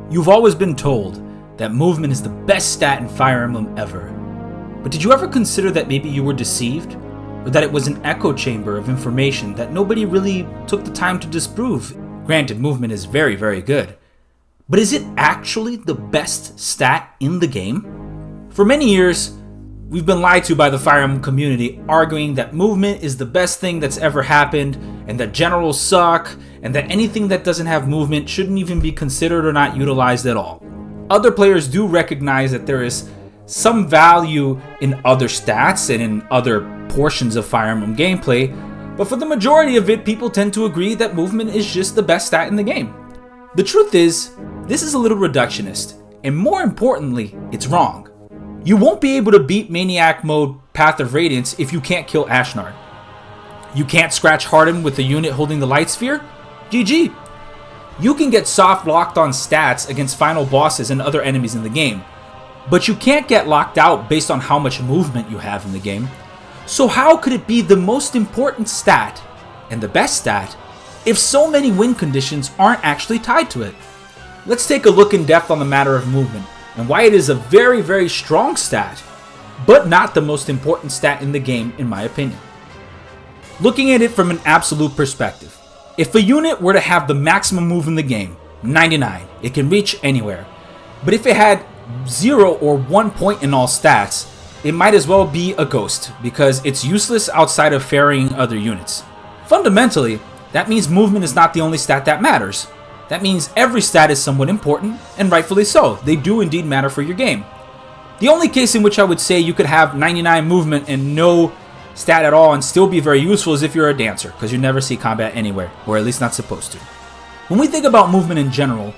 You've always been told that movement is the best stat in Fire Emblem ever. But did you ever consider that maybe you were deceived? Or that it was an echo chamber of information that nobody really took the time to disprove? Granted, movement is very, very good. But is it actually the best stat in the game? For many years, we've been lied to by the Fire Emblem community, arguing that movement is the best thing that's ever happened, and that generals suck, and that anything that doesn't have movement shouldn't even be considered or not utilized at all. Other players do recognize that there is some value in other stats and in other portions of Fire Emblem gameplay, but for the majority of it, people tend to agree that movement is just the best stat in the game. The truth is, this is a little reductionist, and more importantly, it's wrong. You won't be able to beat Maniac Mode Path of Radiance if you can't kill Ashnard. You can't scratch Harden with the unit holding the Light Sphere? GG. You can get soft locked on stats against final bosses and other enemies in the game, but you can't get locked out based on how much movement you have in the game. So how could it be the most important stat, and the best stat, if so many win conditions aren't actually tied to it? Let's take a look in depth on the matter of movement, and why it is a very, very strong stat, but not the most important stat in the game in my opinion. Looking at it from an absolute perspective, if a unit were to have the maximum move in the game, 99, it can reach anywhere. But if it had 0 or 1 point in all stats, it might as well be a ghost, because it's useless outside of ferrying other units. Fundamentally, that means movement is not the only stat that matters. That means every stat is somewhat important, and rightfully so. They do indeed matter for your game. The only case in which I would say you could have 99 movement and no stat at all and still be very useful is if you're a dancer, because you never see combat anywhere, or at least not supposed to. When we think about movement in general,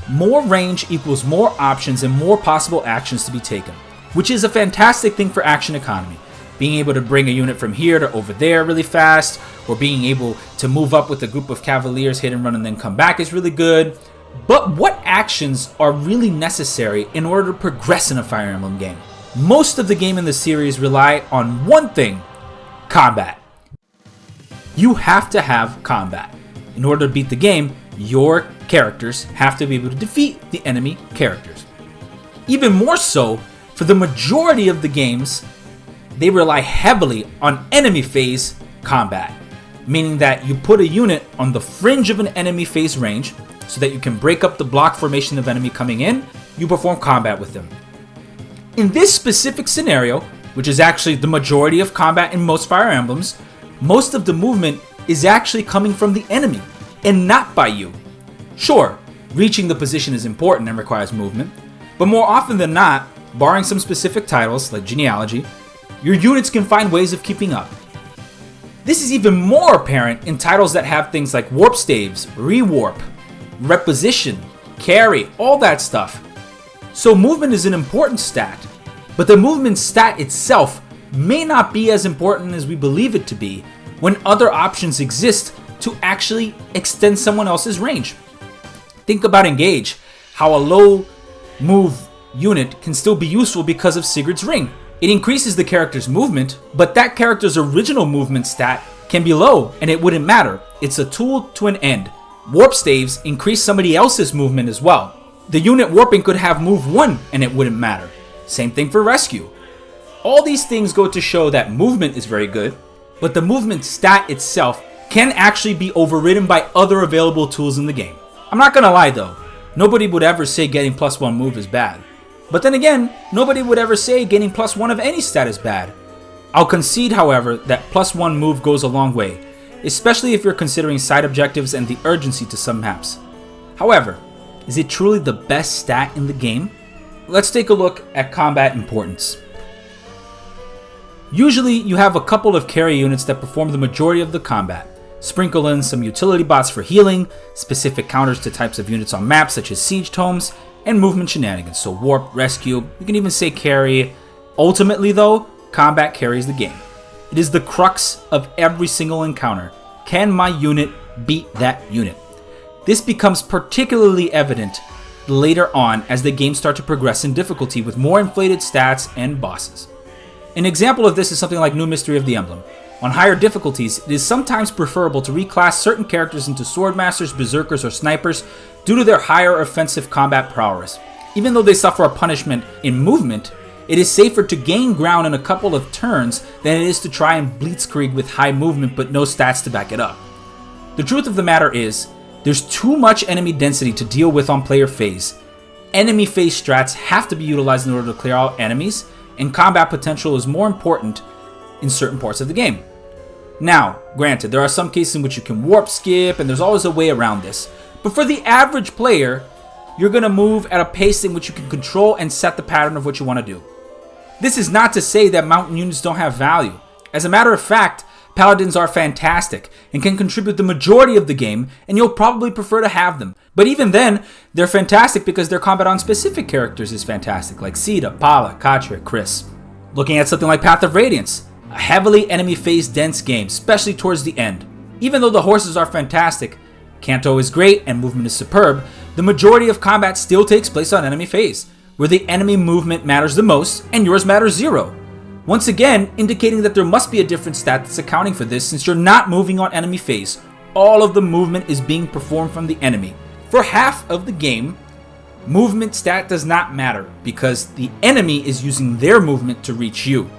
more range equals more options and more possible actions to be taken, which is a fantastic thing for action economy. Being able to bring a unit from here to over there really fast, or being able to move up with a group of cavaliers, hit and run, and then come back is really good. But what actions are really necessary in order to progress in a Fire Emblem game? Most of the game in the series rely on one thing: combat. You have to have combat. In order to beat the game, your characters have to be able to defeat the enemy characters. Even more so, for the majority of the games, they rely heavily on enemy phase combat, meaning that you put a unit on the fringe of an enemy phase range so that you can break up the block formation of enemy coming in, you perform combat with them. In this specific scenario, which is actually the majority of combat in most Fire Emblems, most of the movement is actually coming from the enemy and not by you. Sure, reaching the position is important and requires movement, but more often than not, barring some specific titles like Genealogy, your units can find ways of keeping up. This is even more apparent in titles that have things like warp staves, rewarp, reposition, carry, all that stuff. So movement is an important stat, but the movement stat itself may not be as important as we believe it to be when other options exist to actually extend someone else's range. Think about Engage, how a low move unit can still be useful because of Sigurd's Ring. It increases the character's movement, but that character's original movement stat can be low and it wouldn't matter. It's a tool to an end. Warp staves increase somebody else's movement as well. The unit warping could have move 1 and it wouldn't matter. Same thing for rescue. All these things go to show that movement is very good, but the movement stat itself can actually be overridden by other available tools in the game. I'm not gonna lie though, nobody would ever say getting +1 move is bad. But then again, nobody would ever say getting +1 of any stat is bad. I'll concede, however, that +1 move goes a long way, especially if you're considering side objectives and the urgency to some maps. However, is it truly the best stat in the game? Let's take a look at combat importance. Usually, you have a couple of carry units that perform the majority of the combat. Sprinkle in some utility bots for healing, specific counters to types of units on maps such as siege tomes, and movement shenanigans, so warp, rescue, you can even say carry. Ultimately though, combat carries the game. It is the crux of every single encounter. Can my unit beat that unit? This becomes particularly evident later on as the games start to progress in difficulty with more inflated stats and bosses. An example of this is something like New Mystery of the Emblem. On higher difficulties, it is sometimes preferable to reclass certain characters into swordmasters, berserkers, or snipers due to their higher offensive combat prowess. Even though they suffer a punishment in movement, it is safer to gain ground in a couple of turns than it is to try and blitzkrieg with high movement but no stats to back it up. The truth of the matter is, there's too much enemy density to deal with on player phase. Enemy phase strats have to be utilized in order to clear out enemies, and combat potential is more important in certain parts of the game. Now, granted, there are some cases in which you can warp skip, and there's always a way around this. But for the average player, you're going to move at a pace in which you can control and set the pattern of what you want to do. This is not to say that mountain units don't have value. As a matter of fact, paladins are fantastic and can contribute the majority of the game, and you'll probably prefer to have them. But even then, they're fantastic because their combat on specific characters is fantastic, like Sita, Pala, Katria, Chris. Looking at something like Path of Radiance, a heavily enemy phase dense game, especially towards the end. Even though the horses are fantastic, Canto is great and movement is superb, the majority of combat still takes place on enemy phase, where the enemy movement matters the most and yours matters 0. Once again, indicating that there must be a different stat that's accounting for this since you're not moving on enemy phase. All of the movement is being performed from the enemy. For half of the game, movement stat does not matter because the enemy is using their movement to reach you.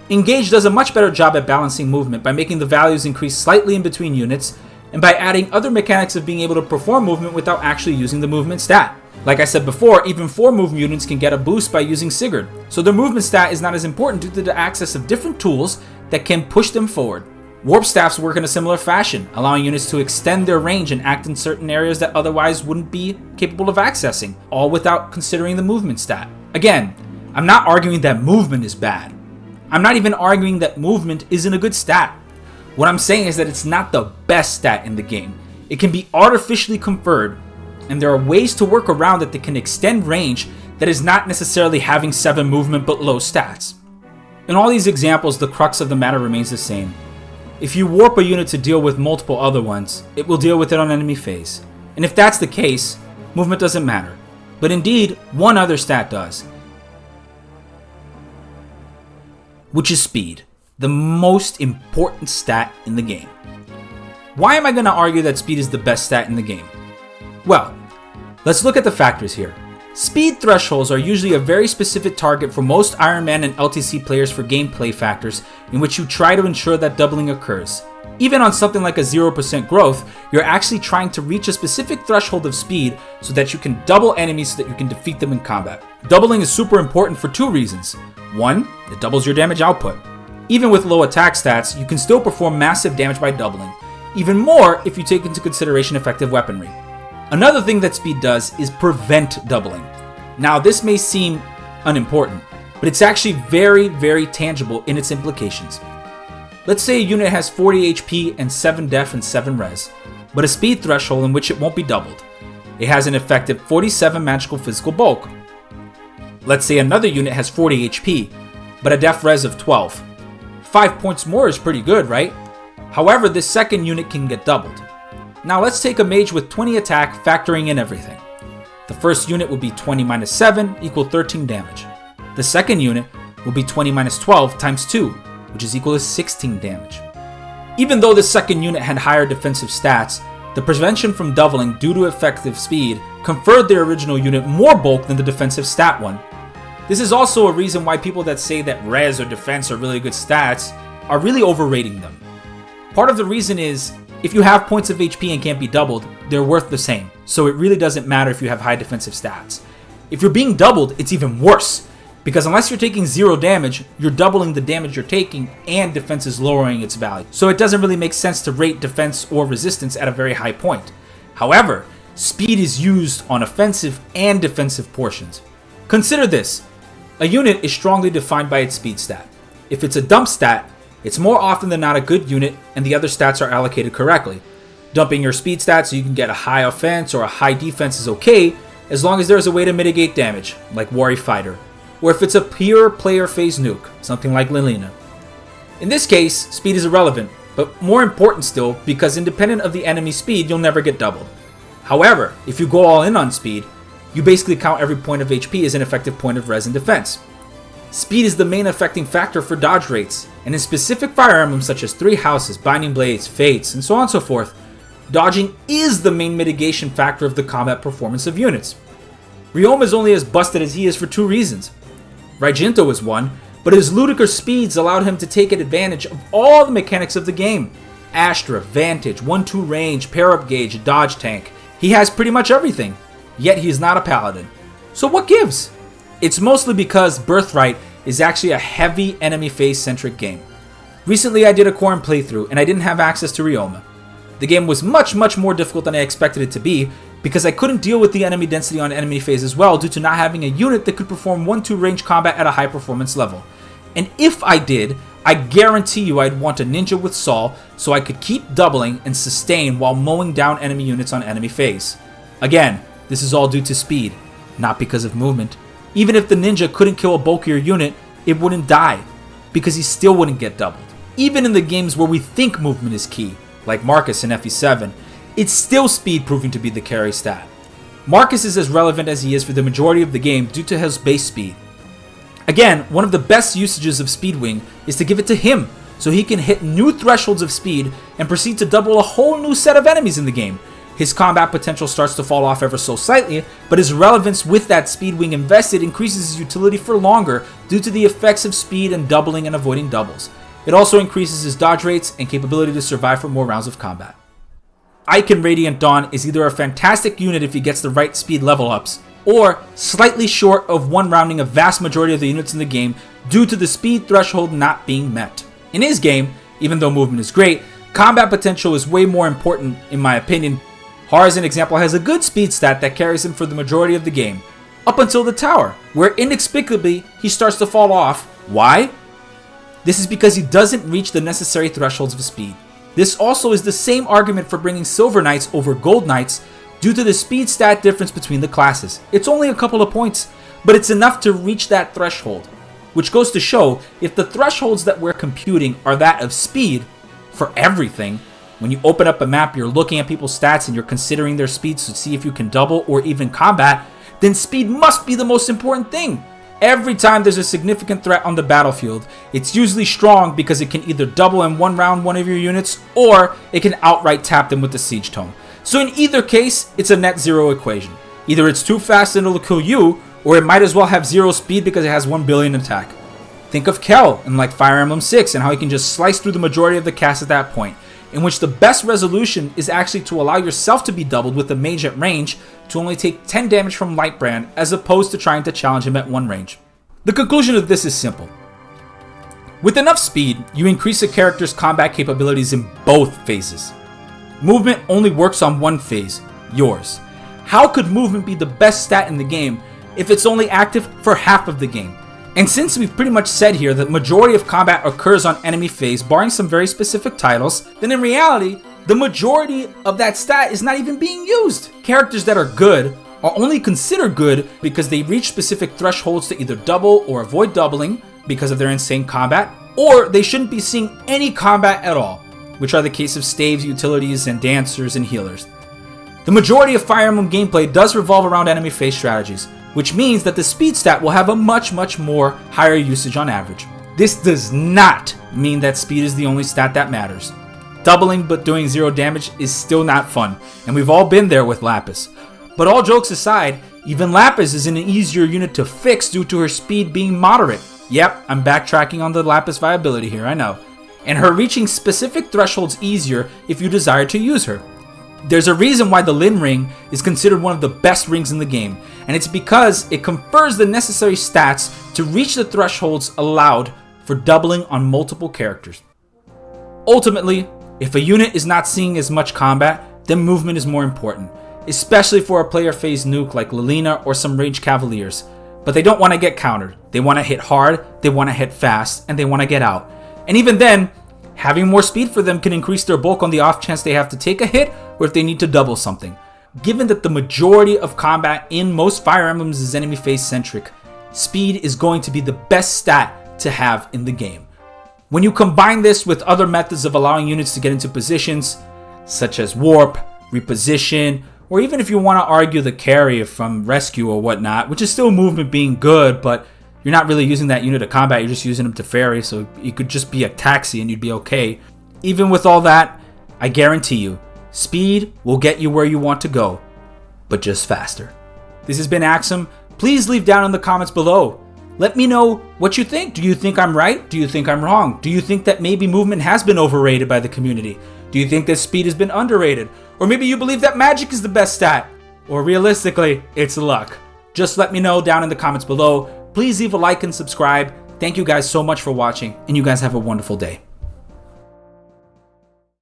Engage does a much better job at balancing movement by making the values increase slightly in between units and by adding other mechanics of being able to perform movement without actually using the movement stat. Like I said before, even 4 move units can get a boost by using Sigurd, so their movement stat is not as important due to the access of different tools that can push them forward. Warp staffs work in a similar fashion, allowing units to extend their range and act in certain areas that otherwise wouldn't be capable of accessing, all without considering the movement stat. Again, I'm not arguing that movement is bad. I'm not even arguing that movement isn't a good stat. What I'm saying is that it's not the best stat in the game. It can be artificially conferred, and there are ways to work around it that can extend range that is not necessarily having 7 movement but low stats. In all these examples, the crux of the matter remains the same. If you warp a unit to deal with multiple other ones, it will deal with it on enemy phase. And if that's the case, movement doesn't matter. But indeed, one other stat does, which is speed, the most important stat in the game. Why am I going to argue that speed is the best stat in the game? Well, let's look at the factors here. Speed thresholds are usually a very specific target for most Iron Man and LTC players for gameplay factors in which you try to ensure that doubling occurs. Even on something like a 0% growth, you're actually trying to reach a specific threshold of speed so that you can double enemies so that you can defeat them in combat. Doubling is super important for 2 reasons. 1, it doubles your damage output. Even with low attack stats, you can still perform massive damage by doubling. Even more if you take into consideration effective weaponry. Another thing that speed does is prevent doubling. Now this may seem unimportant, but it's actually very, very tangible in its implications. Let's say a unit has 40 HP and 7 def and 7 res, but a speed threshold in which it won't be doubled. It has an effective 47 magical physical bulk. Let's say another unit has 40 HP, but a def res of 12. 5 points more is pretty good, right? However, this second unit can get doubled. Now let's take a mage with 20 attack, factoring in everything. The first unit will be 20 minus 7 equal 13 damage. The second unit will be 20 minus 12 times 2, which is equal to 16 damage. Even though the second unit had higher defensive stats, the prevention from doubling due to effective speed conferred the original unit more bulk than the defensive stat one. This is also a reason why people that say that res or defense are really good stats are really overrating them. Part of the reason is, if you have points of HP and can't be doubled, they're worth the same, so it really doesn't matter if you have high defensive stats. If you're being doubled, it's even worse, because unless you're taking 0 damage, you're doubling the damage you're taking and defense is lowering its value. So it doesn't really make sense to rate defense or resistance at a very high point. However, speed is used on offensive and defensive portions. Consider this. A unit is strongly defined by its speed stat. If it's a dump stat, it's more often than not a good unit and the other stats are allocated correctly. Dumping your speed stat so you can get a high offense or a high defense is okay, as long as there's a way to mitigate damage, like Worry Fighter, or if it's a pure player phase nuke, something like Lilina. In this case, speed is irrelevant, but more important still, because independent of the enemy speed, you'll never get doubled. However, if you go all in on speed, you basically count every point of HP as an effective point of res and defense. Speed is the main affecting factor for dodge rates, and in specific Fire Emblems such as Three Houses, Binding Blades, Fates, and so on and so forth, dodging is the main mitigation factor of the combat performance of units. Ryoma is only as busted as he is for two reasons. Raijinto is one, but his ludicrous speeds allowed him to take advantage of all the mechanics of the game. Astra, Vantage, 1-2 range, pair-up gauge, dodge tank. He has pretty much everything, yet he is not a paladin. So what gives? It's mostly because Birthright is actually a heavy enemy phase centric game. Recently I did a Corrin playthrough and I didn't have access to Ryoma. The game was much more difficult than I expected it to be because I couldn't deal with the enemy density on enemy phase as well due to not having a unit that could perform 1-2 range combat at a high performance level. And if I did, I guarantee you I'd want a ninja with Saul so I could keep doubling and sustain while mowing down enemy units on enemy phase. Again, this is all due to speed, not because of movement. Even if the ninja couldn't kill a bulkier unit, it wouldn't die, because he still wouldn't get doubled. Even in the games where we think movement is key, like Marcus in FE7, it's still speed proving to be the carry stat. Marcus is as relevant as he is for the majority of the game due to his base speed. Again, one of the best usages of Speedwing is to give it to him, so he can hit new thresholds of speed and proceed to double a whole new set of enemies in the game. His combat potential starts to fall off ever so slightly, but his relevance with that Speedwing invested increases his utility for longer due to the effects of speed and doubling and avoiding doubles. It also increases his dodge rates and capability to survive for more rounds of combat. Ike in Radiant Dawn is either a fantastic unit if he gets the right speed level ups, or slightly short of one rounding a vast majority of the units in the game due to the speed threshold not being met. In his game, even though movement is great, combat potential is way more important in my opinion. Har, as an example, has a good speed stat that carries him for the majority of the game, up until the tower, where inexplicably he starts to fall off. Why? This is because he doesn't reach the necessary thresholds of speed. This also is the same argument for bringing Silver Knights over Gold Knights due to the speed stat difference between the classes. It's only a couple of points, but it's enough to reach that threshold, which goes to show if the thresholds that we're computing are that of speed for everything. When you open up a map, you're looking at people's stats and you're considering their speeds to see if you can double or even combat, then speed must be the most important thing. Every time there's a significant threat on the battlefield, it's usually strong because it can either double in one round one of your units, or it can outright tap them with the Siege Tome. So in either case, it's a net zero equation. Either it's too fast and it'll kill you, or it might as well have zero speed because it has 1 billion attack. Think of Kel in like Fire Emblem 6 and how he can just slice through the majority of the cast at that point, in which the best resolution is actually to allow yourself to be doubled with a mage at range to only take 10 damage from Lightbrand as opposed to trying to challenge him at 1 range. The conclusion of this is simple. With enough speed, you increase a character's combat capabilities in both phases. Movement only works on one phase, yours. How could movement be the best stat in the game if it's only active for half of the game? And since we've pretty much said here that majority of combat occurs on enemy phase, barring some very specific titles, then in reality, the majority of that stat is not even being used. Characters that are good are only considered good because they reach specific thresholds to either double or avoid doubling because of their insane combat, or they shouldn't be seeing any combat at all, which are the case of staves, utilities, and dancers and healers. The majority of Fire Emblem gameplay does revolve around enemy phase strategies, which means that the speed stat will have a much more higher usage on average. This does not mean that speed is the only stat that matters. Doubling but doing 0 damage is still not fun, and we've all been there with Lapis. But all jokes aside, even Lapis is an easier unit to fix due to her speed being moderate. Yep, I'm backtracking on the Lapis viability here, I know. And her reaching specific thresholds easier if you desire to use her. There's a reason why the Lin Ring is considered one of the best rings in the game, and it's because it confers the necessary stats to reach the thresholds allowed for doubling on multiple characters. Ultimately, if a unit is not seeing as much combat, then movement is more important, especially for a player phase nuke like Lilina or some ranged cavaliers. But they don't want to get countered. They want to hit hard, they want to hit fast, and they want to get out. And even then, having more speed for them can increase their bulk on the off chance they have to take a hit or if they need to double something. Given that the majority of combat in most Fire Emblems is enemy phase centric, speed is going to be the best stat to have in the game. When you combine this with other methods of allowing units to get into positions, such as warp, reposition, or even if you want to argue the carry from rescue or whatnot, which is still movement being good, but you're not really using that unit to combat, you're just using them to ferry, so you could just be a taxi and you'd be okay. Even with all that, I guarantee you, speed will get you where you want to go, but just faster. This has been Axum. Please leave down in the comments below. Let me know what you think. Do you think I'm right? Do you think I'm wrong? Do you think that maybe movement has been overrated by the community? Do you think that speed has been underrated? Or maybe you believe that magic is the best stat? Or realistically, it's luck? Just let me know down in the comments below. Please leave a like and subscribe. Thank you guys so much for watching, and you guys have a wonderful day.